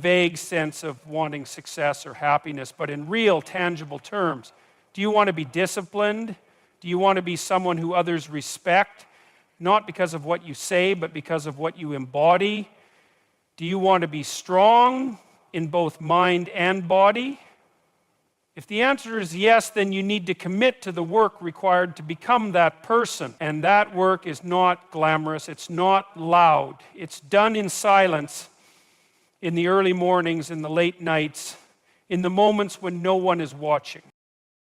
vague sense of wanting success or happiness, but in real, tangible terms. Do you want to be disciplined? Do you want to be someone who others respect, not because of what you say, but because of what you embody? Do you want to be strong in both mind and body? If the answer is yes, then you need to commit to the work required to become that person. And that work is not glamorous, it's not loud. It's done in silence, in the early mornings, in the late nights, in the moments when no one is watching.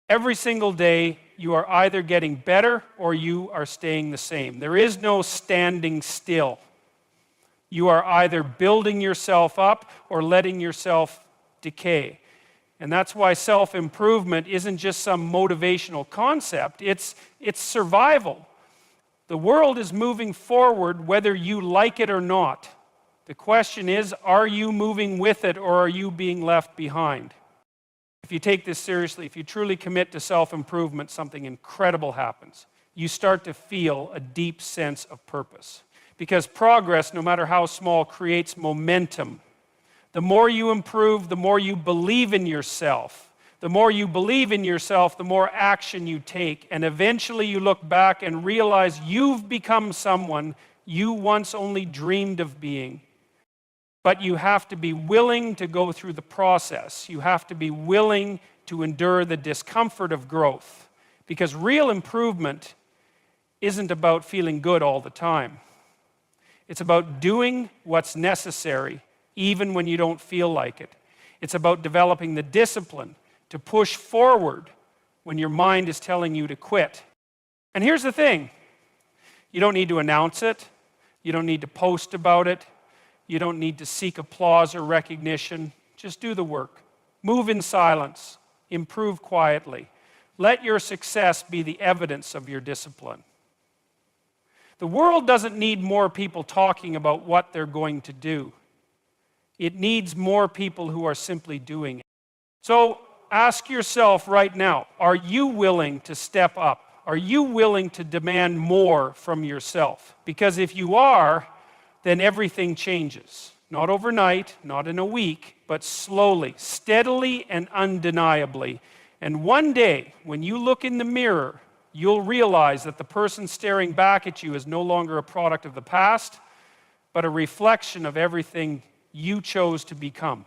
Every single day, you are either getting better or you are staying the same. There is no standing still. You are either building yourself up or letting yourself decay. And that's why self-improvement isn't just some motivational concept. It's survival. The world is moving forward whether you like it or not. The question is, are you moving with it or are you being left behind? If you take this seriously, if you truly commit to self-improvement, something incredible happens. You start to feel a deep sense of purpose. Because progress, no matter how small, creates momentum. The more you improve, the more you believe in yourself. The more you believe in yourself, the more action you take. And eventually you look back and realize you've become someone you once only dreamed of being. But you have to be willing to go through the process. You have to be willing to endure the discomfort of growth. Because real improvement isn't about feeling good all the time. It's about doing what's necessary, even when you don't feel like it. It's about developing the discipline to push forward when your mind is telling you to quit. And here's the thing. You don't need to announce it. You don't need to post about it. You don't need to seek applause or recognition. Just do the work. Move in silence. Improve quietly. Let your success be the evidence of your discipline. The world doesn't need more people talking about what they're going to do. It needs more people who are simply doing it. So ask yourself right now, are you willing to step up? Are you willing to demand more from yourself? Because if you are, then everything changes. Not overnight, not in a week, but slowly, steadily, and undeniably. And one day, when you look in the mirror, you'll realize that the person staring back at you is no longer a product of the past, but a reflection of everything you chose to become.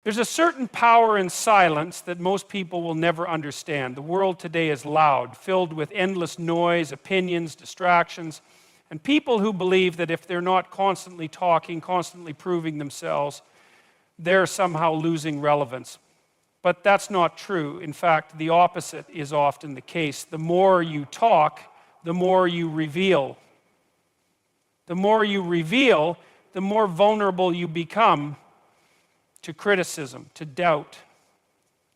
There's a certain power in silence that most people will never understand. The world today is loud, filled with endless noise, opinions, distractions, and people who believe that if they're not constantly talking, constantly proving themselves, they're somehow losing relevance. But that's not true. In fact, the opposite is often the case. The more you talk, the more you reveal. The more you reveal, the more vulnerable you become to criticism, to doubt,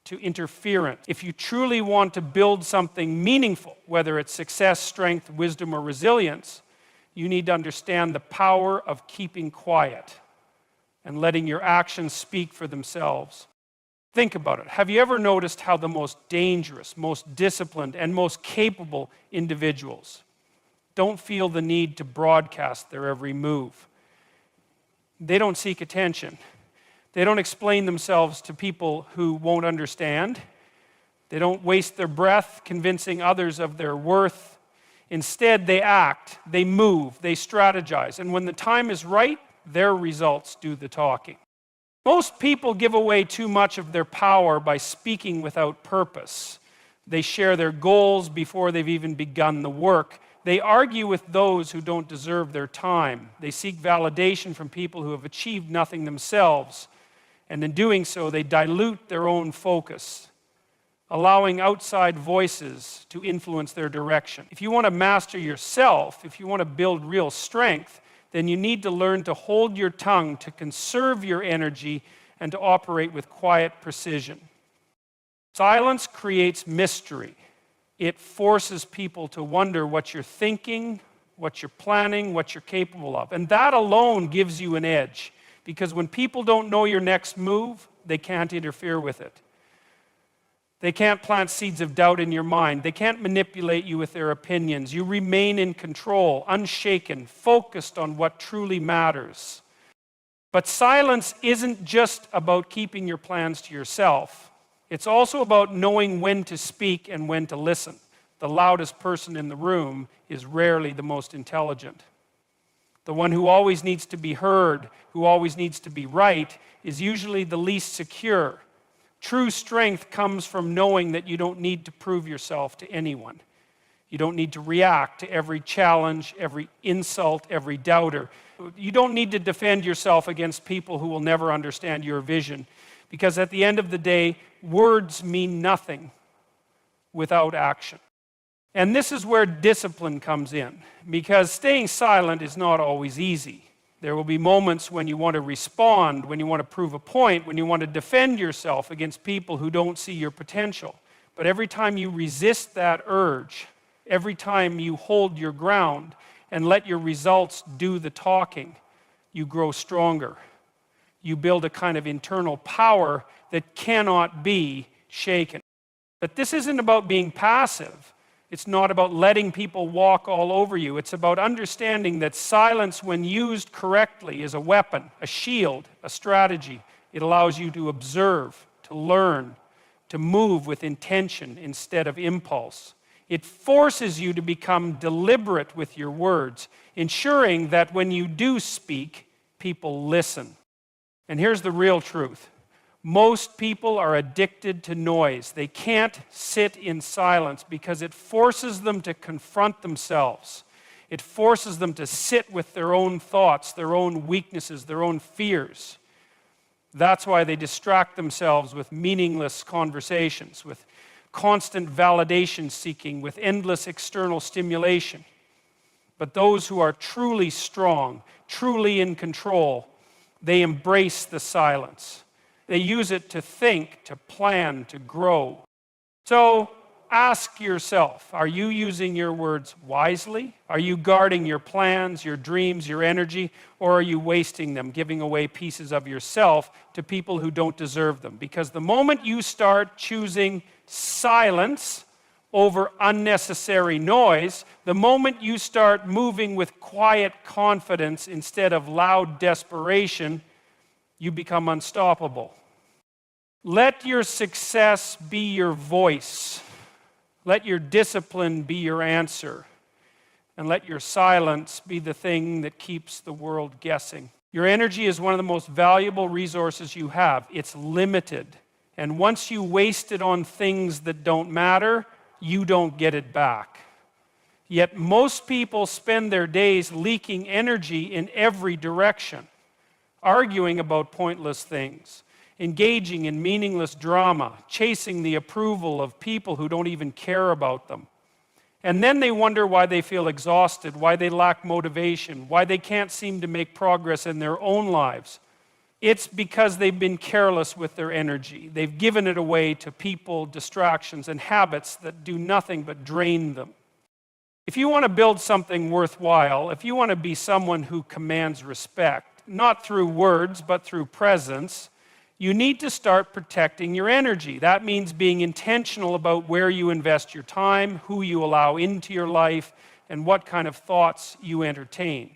to interference. If you truly want to build something meaningful, whether it's success, strength, wisdom, or resilience, you need to understand the power of keeping quiet and letting your actions speak for themselves. Think about it. Have you ever noticed how the most dangerous, most disciplined, and most capable individuals don't feel the need to broadcast their every move? They don't seek attention. They don't explain themselves to people who won't understand. They don't waste their breath convincing others of their worth. Instead, they act, they move, they strategize. And when the time is right, their results do the talking. Most people give away too much of their power by speaking without purpose. They share their goals before they've even begun the work. They argue with those who don't deserve their time. They seek validation from people who have achieved nothing themselves. And in doing so, they dilute their own focus, allowing outside voices to influence their direction. If you want to master yourself, if you want to build real strength, then you need to learn to hold your tongue, to conserve your energy, and to operate with quiet precision. Silence creates mystery. It forces people to wonder what you're thinking, what you're planning, what you're capable of. And that alone gives you an edge, because when people don't know your next move, they can't interfere with it. They can't plant seeds of doubt in your mind. They can't manipulate you with their opinions. You remain in control, unshaken, focused on what truly matters. But silence isn't just about keeping your plans to yourself. It's also about knowing when to speak and when to listen. The loudest person in the room is rarely the most intelligent. The one who always needs to be heard, who always needs to be right, is usually the least secure. True strength comes from knowing that you don't need to prove yourself to anyone. You don't need to react to every challenge, every insult, every doubter. You don't need to defend yourself against people who will never understand your vision. Because at the end of the day, words mean nothing without action. And this is where discipline comes in. Because staying silent is not always easy. There will be moments when you want to respond, when you want to prove a point, when you want to defend yourself against people who don't see your potential. But every time you resist that urge, every time you hold your ground and let your results do the talking, you grow stronger. You build a kind of internal power that cannot be shaken. But this isn't about being passive. It's not about letting people walk all over you. It's about understanding that silence, when used correctly, is a weapon, a shield, a strategy. It allows you to observe, to learn, to move with intention instead of impulse. It forces you to become deliberate with your words, ensuring that when you do speak, people listen. And here's the real truth. Most people are addicted to noise. They can't sit in silence because it forces them to confront themselves. It forces them to sit with their own thoughts, their own weaknesses, their own fears. That's why they distract themselves with meaningless conversations, with constant validation seeking, with endless external stimulation. But those who are truly strong, truly in control, they embrace the silence. They use it to think, to plan, to grow. So ask yourself, are you using your words wisely? Are you guarding your plans, your dreams, your energy? Or are you wasting them, giving away pieces of yourself to people who don't deserve them? Because the moment you start choosing silence over unnecessary noise, the moment you start moving with quiet confidence instead of loud desperation, you become unstoppable. Let your success be your voice. Let your discipline be your answer. And let your silence be the thing that keeps the world guessing. Your energy is one of the most valuable resources you have. It's limited. And once you waste it on things that don't matter, you don't get it back. Yet most people spend their days leaking energy in every direction, arguing about pointless things, engaging in meaningless drama, chasing the approval of people who don't even care about them. And then they wonder why they feel exhausted, why they lack motivation, why they can't seem to make progress in their own lives. It's because they've been careless with their energy. They've given it away to people, distractions, and habits that do nothing but drain them. If you want to build something worthwhile, if you want to be someone who commands respect, not through words, but through presence, you need to start protecting your energy. That means being intentional about where you invest your time, who you allow into your life, and what kind of thoughts you entertain.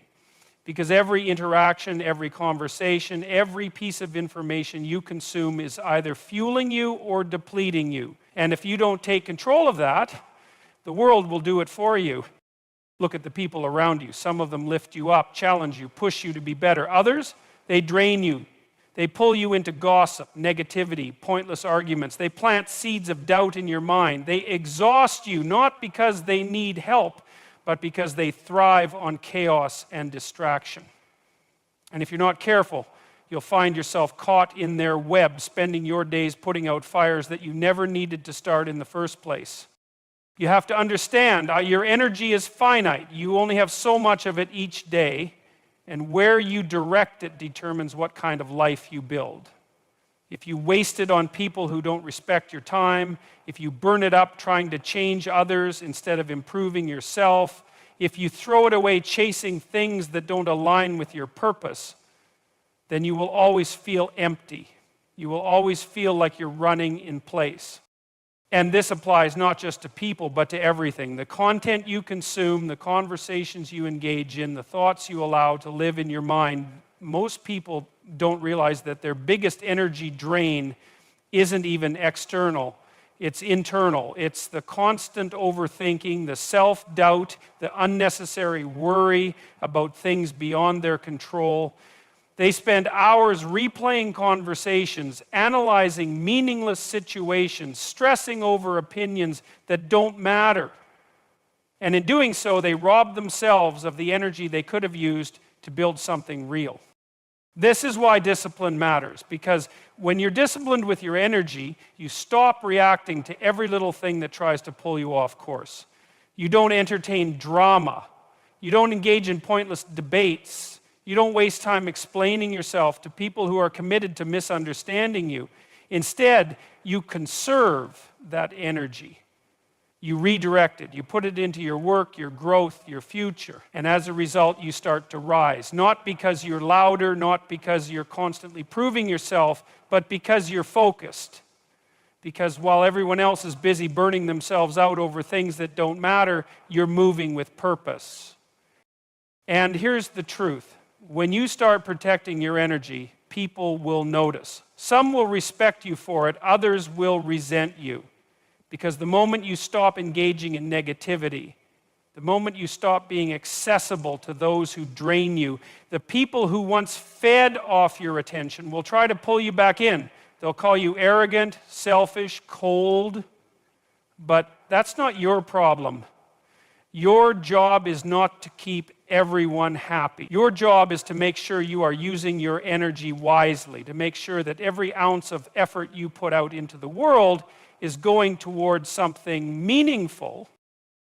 Because every interaction, every conversation, every piece of information you consume is either fueling you or depleting you. And if you don't take control of that, the world will do it for you. Look at the people around you. Some of them lift you up, challenge you, push you to be better. Others, they drain you. They pull you into gossip, negativity, pointless arguments. They plant seeds of doubt in your mind. They exhaust you, not because they need help, but because they thrive on chaos and distraction. And if you're not careful, you'll find yourself caught in their web, spending your days putting out fires that you never needed to start in the first place. You have to understand, your energy is finite. You only have so much of it each day, and where you direct it determines what kind of life you build. If you waste it on people who don't respect your time, if you burn it up trying to change others instead of improving yourself, if you throw it away chasing things that don't align with your purpose, then you will always feel empty. You will always feel like you're running in place. And this applies not just to people, but to everything. The content you consume, the conversations you engage in, the thoughts you allow to live in your mind, most people don't realize that their biggest energy drain isn't even external. It's internal. It's the constant overthinking, the self-doubt, the unnecessary worry about things beyond their control. They spend hours replaying conversations, analyzing meaningless situations, stressing over opinions that don't matter. And in doing so, they rob themselves of the energy they could have used to build something real. This is why discipline matters, because when you're disciplined with your energy, you stop reacting to every little thing that tries to pull you off course. You don't entertain drama. You don't engage in pointless debates. You don't waste time explaining yourself to people who are committed to misunderstanding you. Instead, you conserve that energy. You redirect it. You put it into your work, your growth, your future. And as a result, you start to rise. Not because you're louder, not because you're constantly proving yourself, but because you're focused. Because while everyone else is busy burning themselves out over things that don't matter, you're moving with purpose. And here's the truth. When you start protecting your energy, people will notice. Some will respect you for it, others will resent you. Because the moment you stop engaging in negativity, the moment you stop being accessible to those who drain you, the people who once fed off your attention will try to pull you back in. They'll call you arrogant, selfish, cold, but that's not your problem. Your job is not to keep everyone happy. Your job is to make sure you are using your energy wisely, to make sure that every ounce of effort you put out into the world is going towards something meaningful.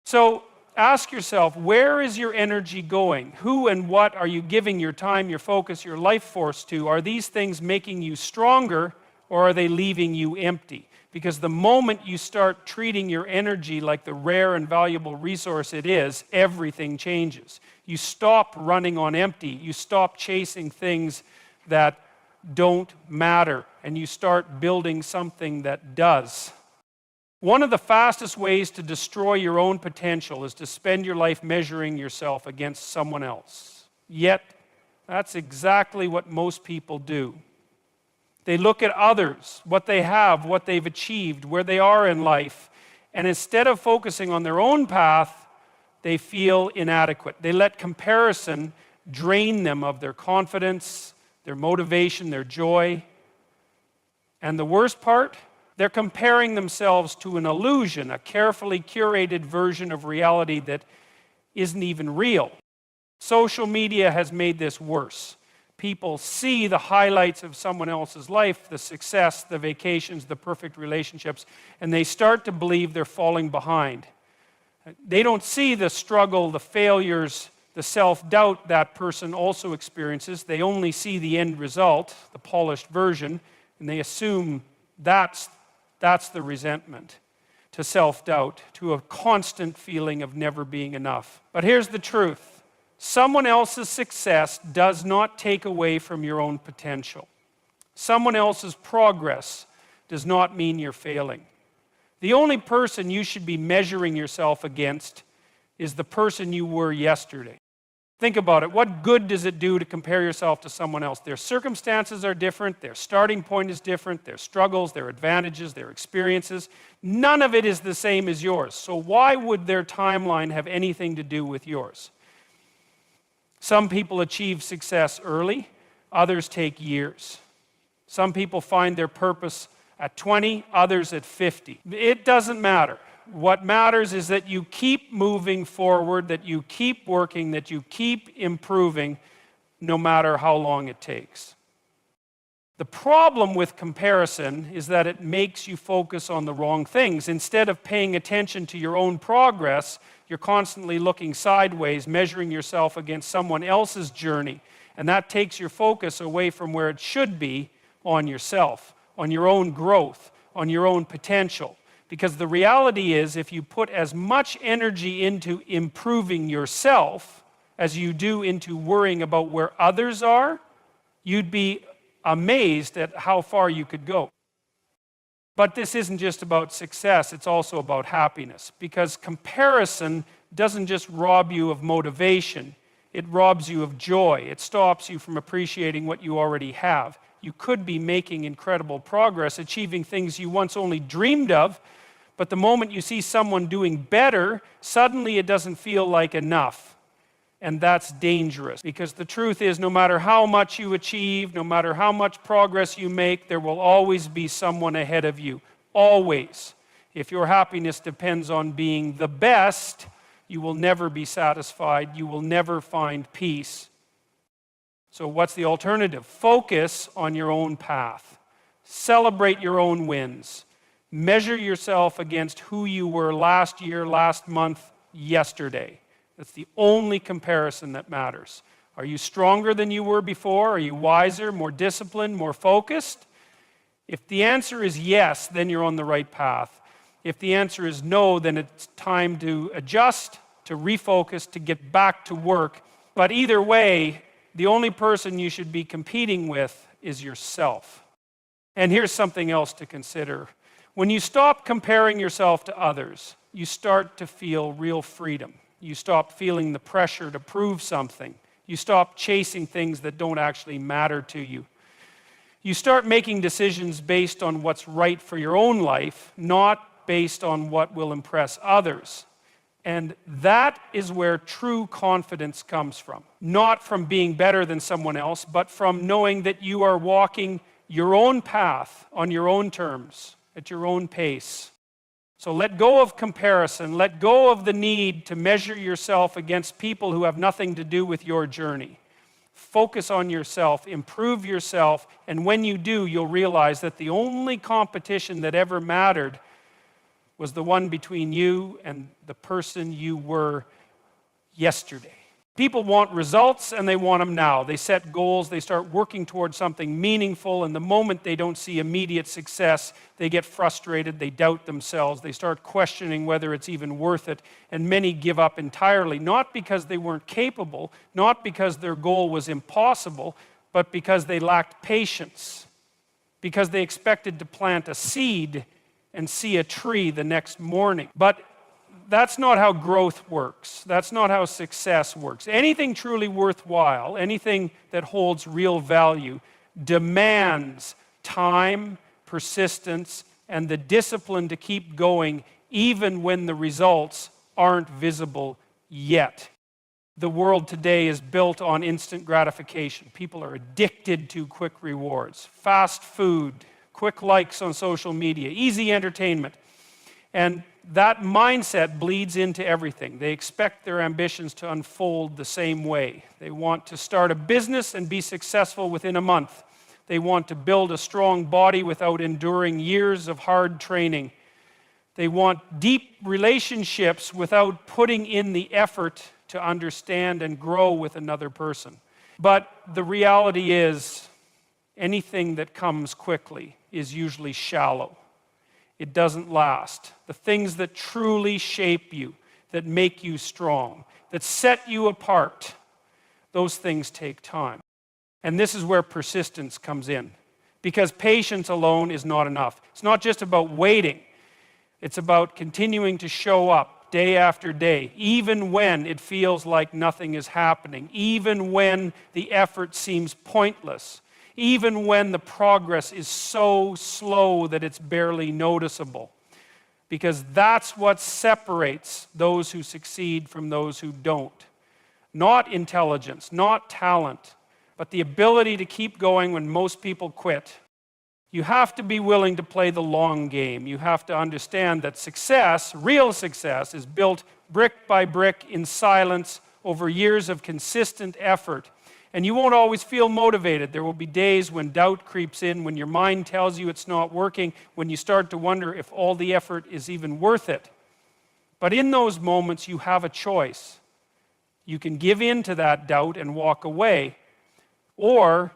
So ask yourself, where is your energy going? Who and what are you giving your time, your focus, your life force to? Are these things making you stronger, or are they leaving you empty? Because the moment you start treating your energy like the rare and valuable resource it is, everything changes. You stop running on empty. You stop chasing things that don't matter, and you start building something that does. One of the fastest ways to destroy your own potential is to spend your life measuring yourself against someone else. Yet, that's exactly what most people do. They look at others, what they have, what they've achieved, where they are in life, and instead of focusing on their own path, they feel inadequate. They let comparison drain them of their confidence, their motivation, their joy. And the worst part, they're comparing themselves to an illusion, a carefully curated version of reality that isn't even real. Social media has made this worse. People see the highlights of someone else's life, the success, the vacations, the perfect relationships, and they start to believe they're falling behind. They don't see the struggle, the failures, the self-doubt that person also experiences. They only see the end result, the polished version, and they assume that's the resentment, to self-doubt, to a constant feeling of never being enough. But here's the truth. Someone else's success does not take away from your own potential. Someone else's progress does not mean you're failing. The only person you should be measuring yourself against is the person you were yesterday. Think about it. What good does it do to compare yourself to someone else? Their circumstances are different, their starting point is different, their struggles, their advantages, their experiences. None of it is the same as yours. So why would their timeline have anything to do with yours? Some people achieve success early, others take years. Some people find their purpose at 20, others at 50. It doesn't matter. What matters is that you keep moving forward, that you keep working, that you keep improving, no matter how long it takes. The problem with comparison is that it makes you focus on the wrong things. Instead of paying attention to your own progress, you're constantly looking sideways, measuring yourself against someone else's journey. And that takes your focus away from where it should be, on yourself, on your own growth, on your own potential. Because the reality is, if you put as much energy into improving yourself as you do into worrying about where others are, you'd be amazed at how far you could go. But this isn't just about success, it's also about happiness. Because comparison doesn't just rob you of motivation, It robs you of joy. It stops you from appreciating what you already have. You could be making incredible progress, achieving things you once only dreamed of, but the moment you see someone doing better, suddenly it doesn't feel like enough. And that's dangerous, because the truth is, no matter how much you achieve, no matter how much progress you make, there will always be someone ahead of you. Always. If your happiness depends on being the best, you will never be satisfied. You will never find peace. So what's the alternative? Focus on your own path. Celebrate your own wins. Measure yourself against who you were last year, last month, yesterday. That's the only comparison that matters. Are you stronger than you were before? Are you wiser, more disciplined, more focused? If the answer is yes, then you're on the right path. If the answer is no, then it's time to adjust, to refocus, to get back to work. But either way, the only person you should be competing with is yourself. And here's something else to consider. When you stop comparing yourself to others, you start to feel real freedom. You stop feeling the pressure to prove something. You stop chasing things that don't actually matter to you. You start making decisions based on what's right for your own life, not based on what will impress others. And that is where true confidence comes from. Not from being better than someone else, but from knowing that you are walking your own path on your own terms, at your own pace. So let go of comparison. Let go of the need to measure yourself against people who have nothing to do with your journey. Focus on yourself, improve yourself, and when you do, you'll realize that the only competition that ever mattered was the one between you and the person you were yesterday. People want results, and they want them now. They set goals, they start working towards something meaningful, and the moment they don't see immediate success, they get frustrated, they doubt themselves, they start questioning whether it's even worth it, and many give up entirely, not because they weren't capable, not because their goal was impossible, but because they lacked patience, because they expected to plant a seed and see a tree the next morning. But that's not how growth works. That's not how success works. Anything truly worthwhile, anything that holds real value, demands time, persistence, and the discipline to keep going even when the results aren't visible yet. The world today is built on instant gratification. People are addicted to quick rewards, fast food, quick likes on social media, easy entertainment. And that mindset bleeds into everything. They expect their ambitions to unfold the same way. They want to start a business and be successful within a month. They want to build a strong body without enduring years of hard training. They want deep relationships without putting in the effort to understand and grow with another person. But the reality is, anything that comes quickly is usually shallow. It doesn't last. The things that truly shape you, that make you strong, that set you apart, those things take time. And this is where persistence comes in, because patience alone is not enough. It's not just about waiting. It's about continuing to show up day after day, even when it feels like nothing is happening, even when the effort seems pointless, even when the progress is so slow that it's barely noticeable. Because that's what separates those who succeed from those who don't. Not intelligence, not talent, but the ability to keep going when most people quit. You have to be willing to play the long game. You have to understand that success, real success, is built brick by brick in silence over years of consistent effort. And you won't always feel motivated. There will be days when doubt creeps in, when your mind tells you it's not working, when you start to wonder if all the effort is even worth it. But in those moments, you have a choice. You can give in to that doubt and walk away, or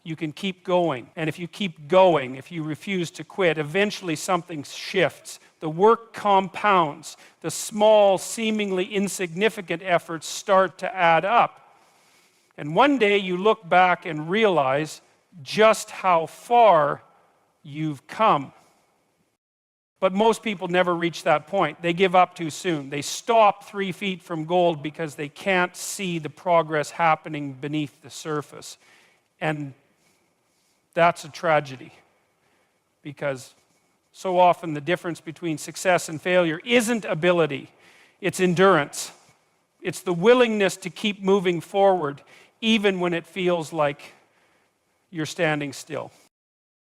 you can keep going. And if you keep going, if you refuse to quit, eventually something shifts. The work compounds. The small, seemingly insignificant efforts start to add up. And one day you look back and realize just how far you've come. But most people never reach that point. They give up too soon. They stop 3 feet from gold because they can't see the progress happening beneath the surface. And that's a tragedy, because so often the difference between success and failure isn't ability, it's endurance. It's the willingness to keep moving forward even when it feels like you're standing still.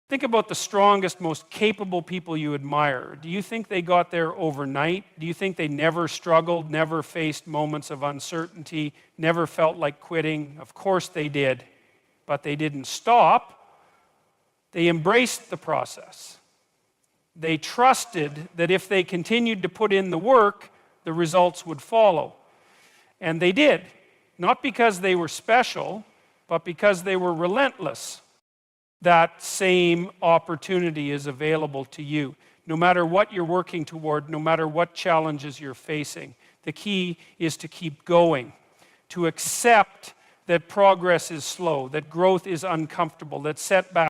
Think about the strongest, most capable people you admire. Do you think they got there overnight? Do you think they never struggled, never faced moments of uncertainty, never felt like quitting? Of course they did, but they didn't stop. They embraced the process. They trusted that if they continued to put in the work, the results would follow. And they did, not because they were special, but because they were relentless. That same opportunity is available to you. No matter what you're working toward, no matter what challenges you're facing, the key is to keep going, to accept that progress is slow, that growth is uncomfortable, that setbacks